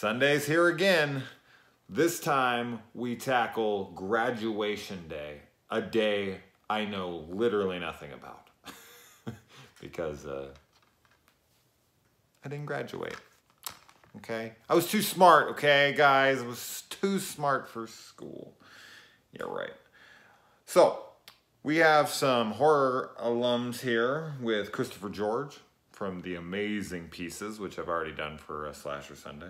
Sunday's here again. This time we tackle graduation day, a day I know literally nothing about because I didn't graduate. Okay, I was too smart. Okay, guys, I was too smart for school. Yeah, right. So we have some horror alums here with Christopher George from The Amazing Pieces, which I've already done for Slasher Sunday.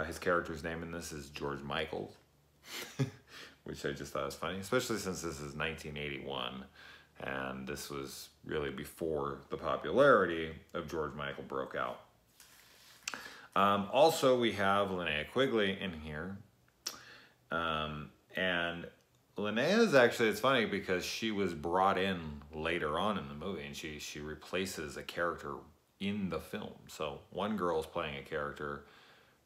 His character's name in this is George Michael, which I just thought was funny, especially since this is 1981, and this was really before the popularity of George Michael broke out. Also, we have Linnea Quigley in here, and Linnea is actually, it's funny because she was brought in later on in the movie, and she replaces a character in the film. So one girl is playing a character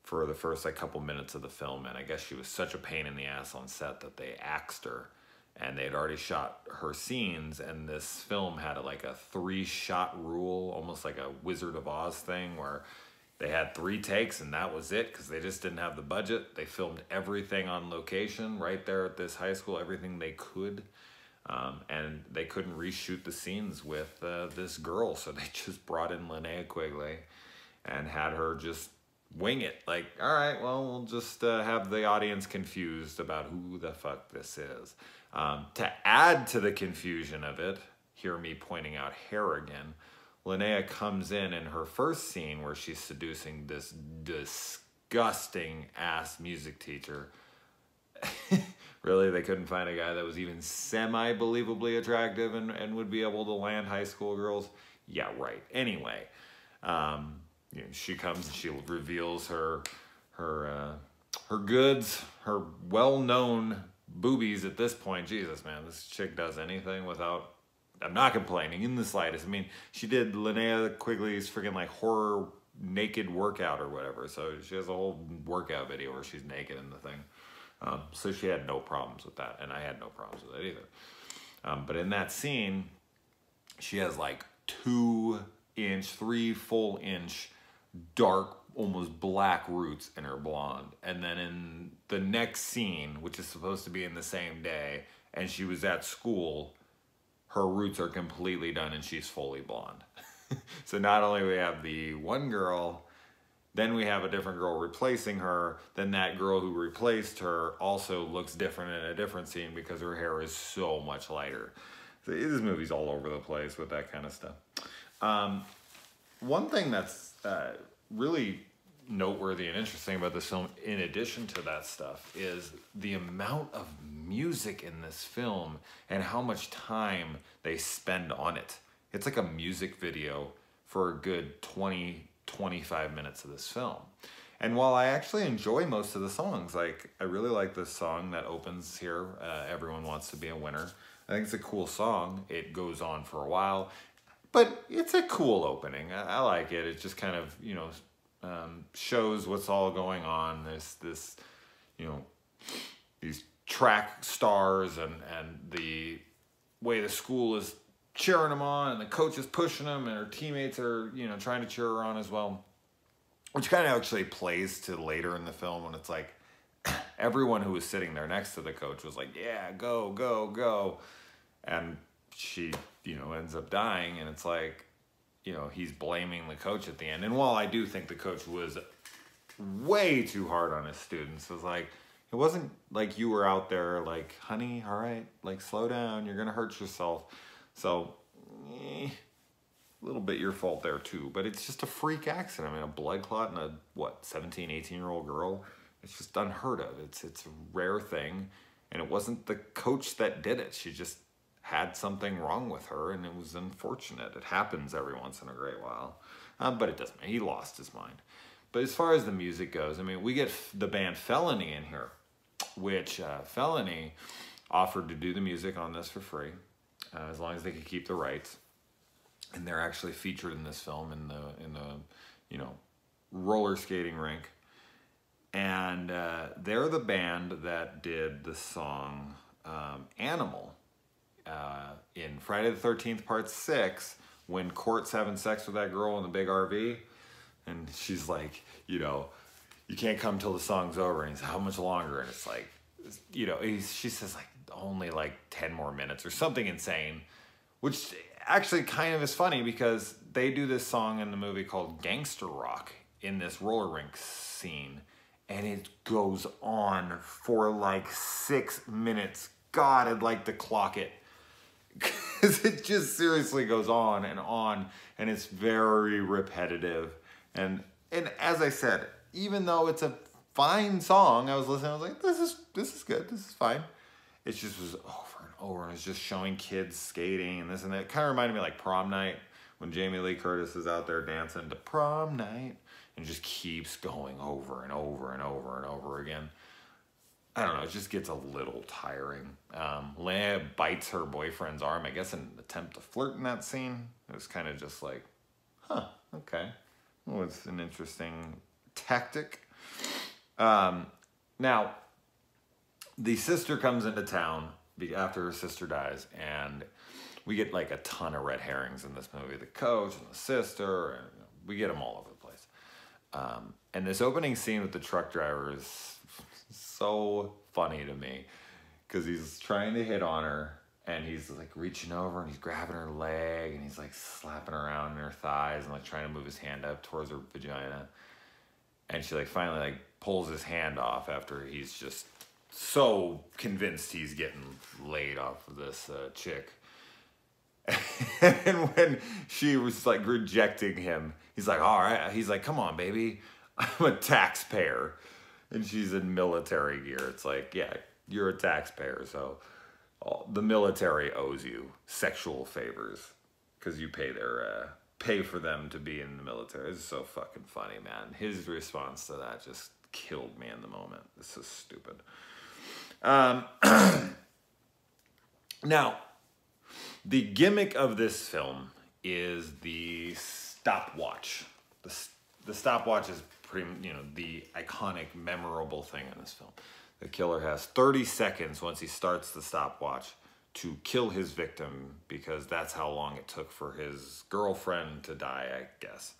for the first couple minutes of the film, and I guess she was such a pain in the ass on set that they axed her, and they had already shot her scenes, and this film had a 3-shot rule, almost like a Wizard of Oz thing, where they had 3 takes and that was it because they just didn't have the budget. They filmed everything on location right there at this high school, everything they could. And they couldn't reshoot the scenes with this girl, so they just brought in Linnea Quigley and had her just wing it. Like, all right, well, we'll just have the audience confused about who the fuck this is. To add to the confusion of it, hear me pointing out hair again, Linnea comes in her first scene where she's seducing this disgusting ass music teacher. Really, they couldn't find a guy that was even semi-believably attractive and would be able to land high school girls? Yeah, right. Anyway, she comes and she reveals her goods, her well-known boobies at this point. Jesus, man, this chick does anything without... I'm not complaining in the slightest. I mean, she did Linnea Quigley's freaking horror naked workout or whatever. So she has a whole workout video where she's naked in the thing. So she had no problems with that. And I had no problems with it either. But in that scene, she has 3 full inch dark, almost black roots in her blonde. And then in the next scene, which is supposed to be in the same day, and she was at school, her roots are completely done and she's fully blonde. So not only we have the one girl, then we have a different girl replacing her, then that girl who replaced her also looks different in a different scene because her hair is so much lighter. So this movie's all over the place with that kind of stuff. One thing that's really noteworthy and interesting about this film, in addition to that stuff, is the amount of music in this film and how much time they spend on it. It's like a music video for a good 20-25 minutes of this film. And while I actually enjoy most of the songs, I really like this song that opens here, Everyone Wants to Be a Winner. I think it's a cool song. It goes on for a while, but it's a cool opening. I like it. It just kind of, shows what's all going on. This these track stars and the way the school is cheering them on, and the coach is pushing them, and her teammates are trying to cheer her on as well, which kind of actually plays to later in the film when it's like everyone who was sitting there next to the coach was like, yeah, go, go, go, and she ends up dying, and it's like, he's blaming the coach at the end. And while I do think the coach was way too hard on his students, it was like, it wasn't like you were out there like, honey, all right, slow down, you're gonna hurt yourself. So, a little bit your fault there too, but it's just a freak accident. I mean, a blood clot in a, 17, 18-year-old girl, it's just unheard of. It's a rare thing, and it wasn't the coach that did it. She just had something wrong with her, and it was unfortunate. It happens every once in a great while, but it doesn't matter. He lost his mind. But as far as the music goes, I mean, we get the band Felony in here, which Felony offered to do the music on this for free, as long as they could keep the rights. And they're actually featured in this film in the roller skating rink. And they're the band that did the song Animal in Friday the 13th Part 6, when Court's having sex with that girl in the big RV, and she's like, you can't come till the song's over. And he's, how much longer? And it's like, you know, she says like only like 10 more minutes or something insane, which actually kind of is funny because they do this song in the movie called Gangster Rock in this roller rink scene, and it goes on for like 6 minutes. God, I'd like to clock it, because it just seriously goes on, and it's very repetitive. And as I said, even though it's a fine song, I was listening, I was like, this is good, this is fine. It just was over and over, and it's just showing kids skating and this and that. It kind of reminded me of like Prom Night, when Jamie Lee Curtis is out there dancing to Prom Night, and just keeps going over and over and over and over again. I don't know, it just gets a little tiring. Leia bites her boyfriend's arm, I guess in an attempt to flirt in that scene. It was kind of just like, huh, okay. Well, it's an interesting tactic. Now, the sister comes into town after her sister dies, and we get like a ton of red herrings in this movie. The coach and the sister, and we get them all over the place. And this opening scene with the truck driver is so funny to me, because he's trying to hit on her, and he's like reaching over and he's grabbing her leg, and he's like slapping around in her thighs and like trying to move his hand up towards her vagina. And she like finally like pulls his hand off after he's just so convinced he's getting laid off of this chick. And when she was like rejecting him, he's like, all right. He's like, come on, baby. I'm a taxpayer. And she's in military gear. It's like, yeah, you're a taxpayer. So the military owes you sexual favors because you pay for them to be in the military. It's so fucking funny, man. His response to that just killed me in the moment. This is stupid. Now, the gimmick of this film is the stopwatch. The stopwatch is pretty, you know, the iconic, memorable thing in this film. The killer has 30 seconds once he starts the stopwatch to kill his victim, because that's how long it took for his girlfriend to die, I guess.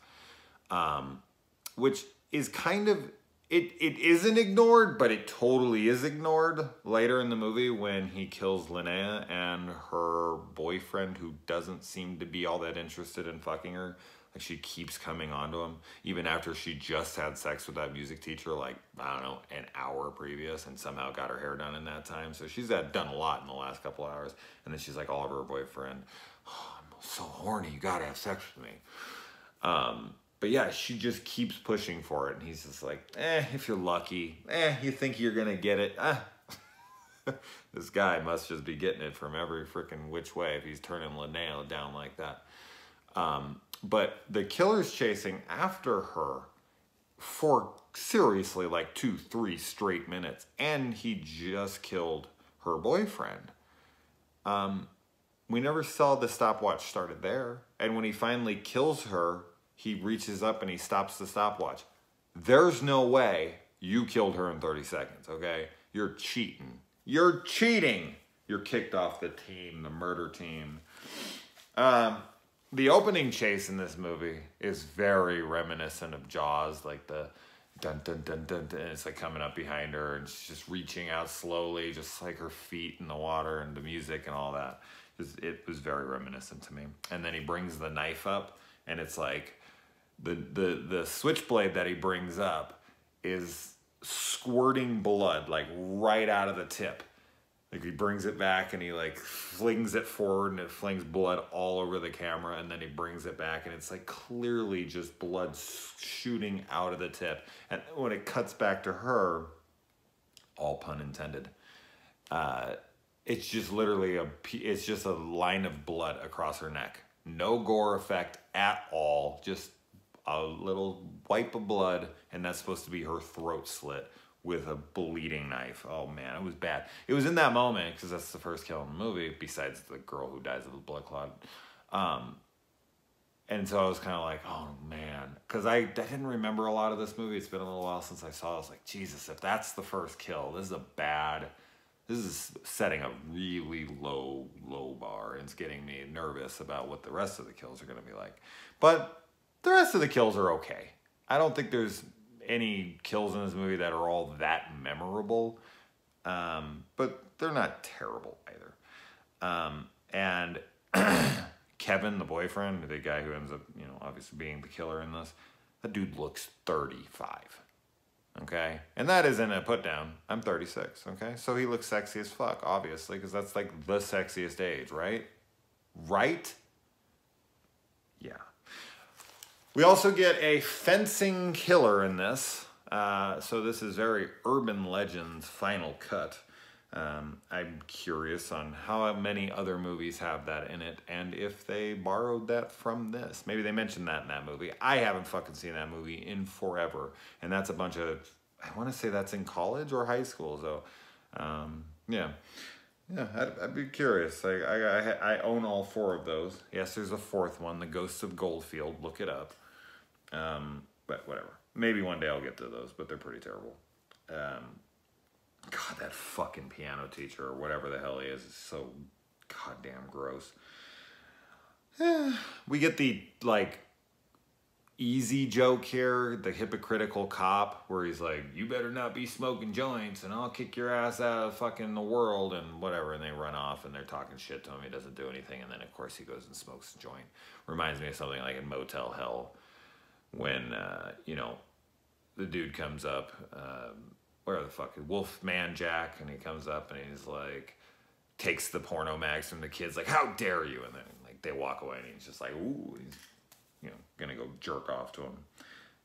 Which is kind of, it isn't ignored, but it totally is ignored later in the movie when he kills Linnea and her boyfriend, who doesn't seem to be all that interested in fucking her. Like, she keeps coming onto him, even after she just had sex with that music teacher, like, I don't know, an hour previous, and somehow got her hair done in that time. So she's done a lot in the last couple of hours. And then she's like all over her boyfriend. Oh, I'm so horny, you gotta have sex with me. But yeah, she just keeps pushing for it, and he's just like, if you're lucky, you think you're gonna get it. This guy must just be getting it from every freaking which way if he's turning Linnea down like that. But the killer's chasing after her for seriously like 2-3 straight minutes, and he just killed her boyfriend. We never saw the stopwatch started there, and when he finally kills her, he reaches up and he stops the stopwatch. There's no way you killed her in 30 seconds, okay? You're cheating. You're cheating! You're kicked off the team, the murder team. The opening chase in this movie is very reminiscent of Jaws, like the dun dun dun dun dun, and it's like coming up behind her, and she's just reaching out slowly, just like her feet in the water and the music and all that. It was very reminiscent to me. And then he brings the knife up, and it's like the switchblade that he brings up is squirting blood like right out of the tip. Like, he brings it back and he like flings it forward, and it flings blood all over the camera, and then he brings it back and it's like clearly just blood shooting out of the tip. And when it cuts back to her, all pun intended, it's just literally it's just a line of blood across her neck. No gore effect at all, just a little wipe of blood, and that's supposed to be her throat slit with a bleeding knife. Oh man, it was bad. It was in that moment, because that's the first kill in the movie, besides the girl who dies of a blood clot. And so I was kind of like, oh man, because I didn't remember a lot of this movie. It's been a little while since I saw it. I was like, Jesus, if that's the first kill, this is setting a really low bar, and it's getting me nervous about what the rest of the kills are going to be like. But the rest of the kills are okay. I don't think there's any kills in this movie that are all that memorable, but they're not terrible either. And Kevin, the boyfriend, the guy who ends up, you know, obviously being the killer in this, that dude looks 35. Okay? And that isn't a put down. I'm 36, okay? So he looks sexy as fuck, obviously, because that's like the sexiest age, right? Right? Yeah. We also get a fencing killer in this. So this is very Urban Legends Final Cut. I'm curious on how many other movies have that in it, and if they borrowed that from this. Maybe they mentioned that in that movie. I haven't fucking seen that movie in forever, and that's a bunch of, I want to say that's in college or high school, so, yeah. Yeah, I'd be curious. I own all 4 of those. Yes, there's a 4th one, The Ghosts of Goldfield. Look it up. But whatever. Maybe one day I'll get to those, but they're pretty terrible. God, that fucking piano teacher or whatever the hell he is so goddamn gross. We get the, like, easy joke here, the hypocritical cop, where he's like, you better not be smoking joints and I'll kick your ass out of fucking the world and whatever, and they run off and they're talking shit to him. He doesn't do anything, and then of course he goes and smokes a joint. Reminds me of something like in Motel Hell when, you know, the dude comes up, where the fuck, Wolfman Jack, and he comes up and he's like, takes the porno mags from the kids, like, how dare you, and then like they walk away and he's just like, ooh, he's, you know, gonna go jerk off to him.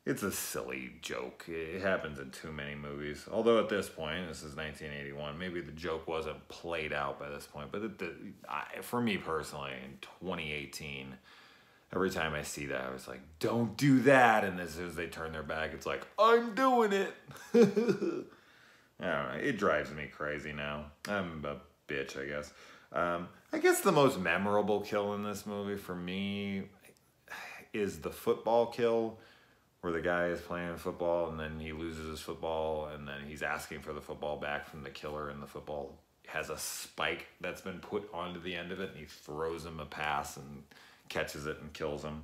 It's a silly joke. It happens in too many movies. Although at this point, this is 1981, maybe the joke wasn't played out by this point. But for me personally, in 2018, every time I see that, I was like, don't do that. And as soon as they turn their back, it's like, I'm doing it. I don't know. It drives me crazy now. I'm a bitch, I guess. I guess the most memorable kill in this movie for me is the football kill, where the guy is playing football and then he loses his football and then he's asking for the football back from the killer, and the football has a spike that's been put onto the end of it, and he throws him a pass and catches it and kills him.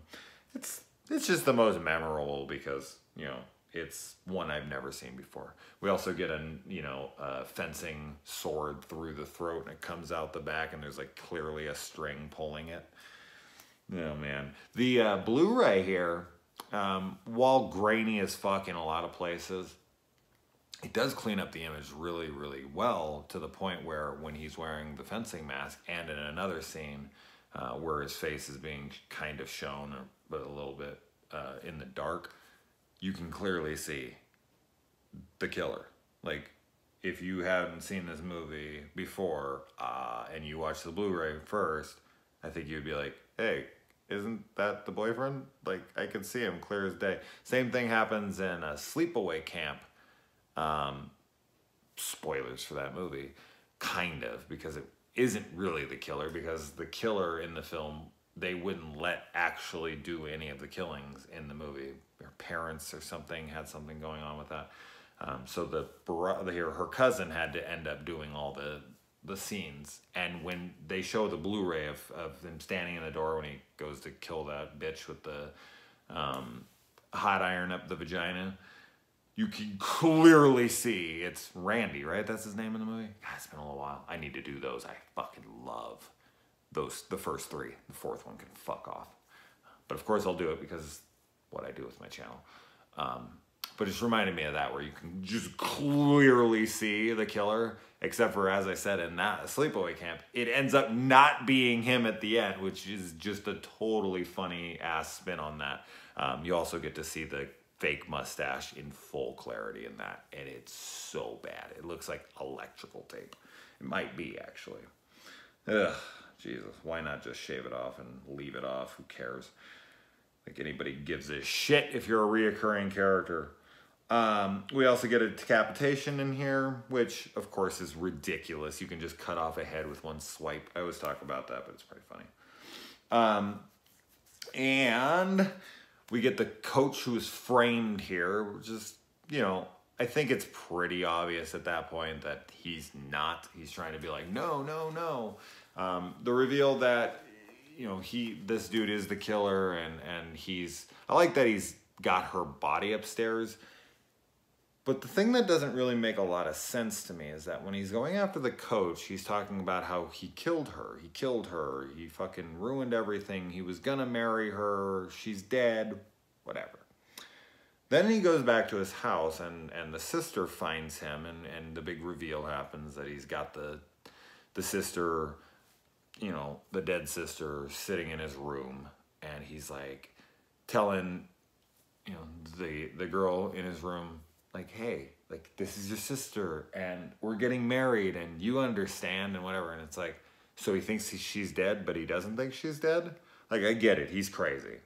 It's just the most memorable because, you know, it's one I've never seen before. We also get a, you know, fencing sword through the throat, and it comes out the back, and there's like clearly a string pulling it. Oh, man. The Blu-ray here, while grainy as fuck in a lot of places, it does clean up the image really, really well, to the point where when he's wearing the fencing mask, and in another scene where his face is being kind of shown, but a little bit in the dark, you can clearly see the killer. Like, if you haven't seen this movie before and you watch the Blu-ray first, I think you'd be like, hey, isn't that the boyfriend? Like, I can see him clear as day. Same thing happens in a Sleepaway Camp. Spoilers for that movie. Kind of, because it isn't really the killer, because the killer in the film, they wouldn't let actually do any of the killings in the movie. Their parents or something had something going on with that. So her cousin had to end up doing all the scenes, and when they show the Blu-ray of him standing in the door when he goes to kill that bitch with the hot iron up the vagina, you can clearly see it's Randy, right? That's his name in the movie? God, it's been a little while. I need to do those. I fucking love those, the first 3. The 4th one can fuck off. But of course I'll do it because it's what I do with my channel. But it's reminded me of that, where you can just clearly see the killer, except for, as I said, in that Sleepaway Camp, it ends up not being him at the end, which is just a totally funny ass spin on that. You also get to see the fake mustache in full clarity in that, and it's so bad. It looks like electrical tape. It might be, actually. Ugh, Jesus, why not just shave it off and leave it off? Who cares? Like anybody gives a shit if you're a reoccurring character. We also get a decapitation in here, which of course is ridiculous. You can just cut off a head with one swipe. I always talk about that, but it's pretty funny. And we get the coach who is framed here, which is, you know, I think it's pretty obvious at that point that he's not. He's trying to be like, no, no, no. The reveal that, you know, this dude is the killer, and I like that he's got her body upstairs. But the thing that doesn't really make a lot of sense to me is that when he's going after the coach, he's talking about how he killed her. He killed her. He fucking ruined everything. He was gonna marry her. She's dead. Whatever. Then he goes back to his house, and the sister finds him, and the big reveal happens that he's got the sister, you know, the dead sister, sitting in his room, and he's like telling, you know, the girl in his room, like, hey, like, this is your sister, and we're getting married, and you understand, and whatever. And it's like, so he thinks she's dead, but he doesn't think she's dead? Like, I get it, he's crazy.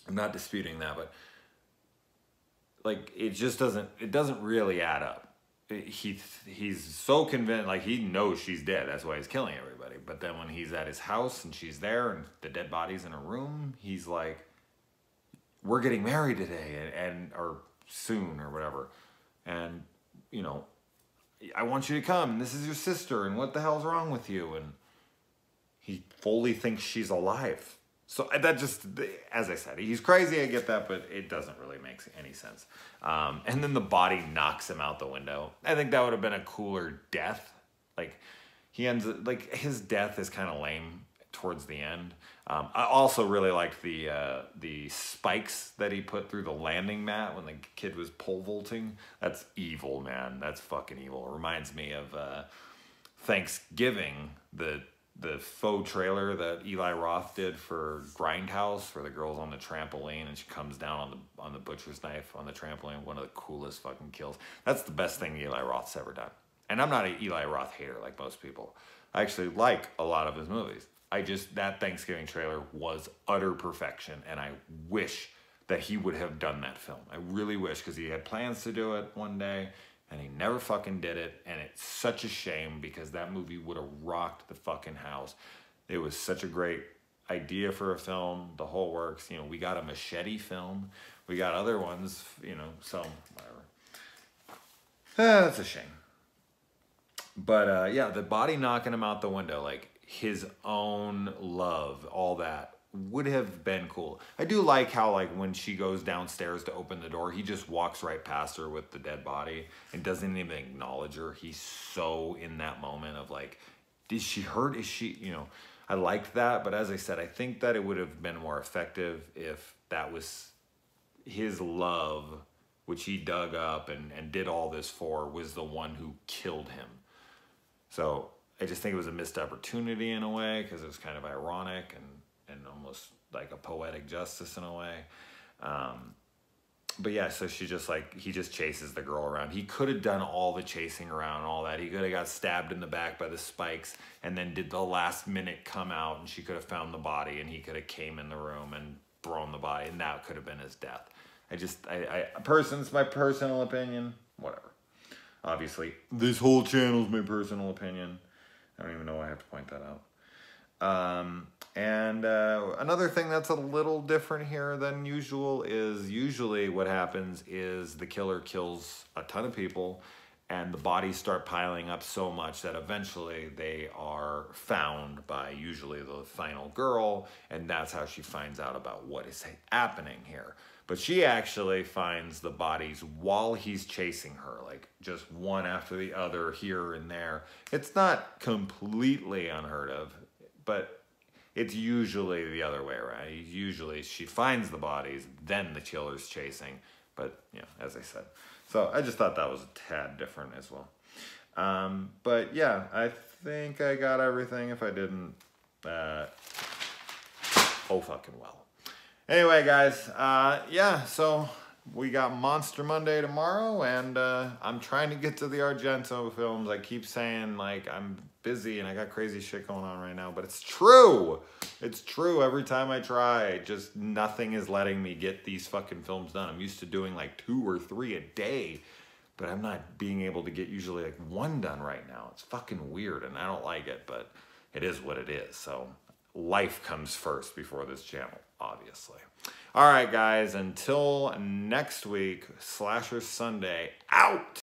I'm not disputing that, but, like, it doesn't really add up. He's so convinced, like, he knows she's dead, that's why he's killing everybody. But then when he's at his house, and she's there, and the dead body's in a room, he's like, we're getting married today, or soon, or whatever, and, you know, I want you to come, and this is your sister, and what the hell's wrong with you? And he fully thinks she's alive. So that just, as I said, he's crazy, I get that, but it doesn't really make any sense. And then the body knocks him out the window. I think that would have been a cooler death. Like, his death is kind of lame towards the end. I also really liked the spikes that he put through the landing mat when the kid was pole vaulting. That's evil, man. That's fucking evil. It reminds me of Thanksgiving, the faux trailer that Eli Roth did for Grindhouse, where the girl's on the trampoline and she comes down on the butcher's knife on the trampoline. One of the coolest fucking kills. That's the best thing Eli Roth's ever done. And I'm not an Eli Roth hater like most people. I actually like a lot of his movies. That Thanksgiving trailer was utter perfection, and I wish that he would have done that film. I really wish, because he had plans to do it one day, and he never fucking did it, and it's such a shame, because that movie would have rocked the fucking house. It was such a great idea for a film, the whole works. You know, we got a Machete film, we got other ones, you know, so whatever. That's a shame. But yeah, the body knocking him out the window, like, his own love, all that would have been cool. I do like how, like, when she goes downstairs to open the door, he just walks right past her with the dead body and doesn't even acknowledge her. He's so in that moment of, like, is she hurt? Is she, you know, I liked that. But as I said, I think that it would have been more effective if that was his love, which he dug up and did all this for, was the one who killed him. So I just think it was a missed opportunity in a way, because it was kind of ironic and almost like a poetic justice in a way. But yeah, so he just chases the girl around. He could have done all the chasing around and all that. He could have got stabbed in the back by the spikes and then did the last minute come out, and she could have found the body, and he could have came in the room and thrown the body, and that could have been his death. It's my personal opinion, whatever. Obviously, this whole channel's my personal opinion. I don't even know why I have to point that out. Another thing that's a little different here than usual is usually what happens is the killer kills a ton of people, and the bodies start piling up so much that eventually they are found by usually the final girl, and that's how she finds out about what is happening here. But she actually finds the bodies while he's chasing her, like just one after the other here and there. It's not completely unheard of, but it's usually the other way around. Usually she finds the bodies, then the killer's chasing. But, you know, as I said. So I just thought that was a tad different as well. But yeah, I think I got everything. If I didn't, oh fucking well. Anyway, guys, yeah, so we got Monster Monday tomorrow, and I'm trying to get to the Argento films. I keep saying, like, I'm busy and I got crazy shit going on right now, but it's true. It's true every time I try. Just nothing is letting me get these fucking films done. I'm used to doing like 2 or 3 a day, but I'm not being able to get usually like 1 done right now. It's fucking weird, and I don't like it, but it is what it is. So life comes first before this channel, obviously. All right, guys, until next week, Slasher Sunday, out!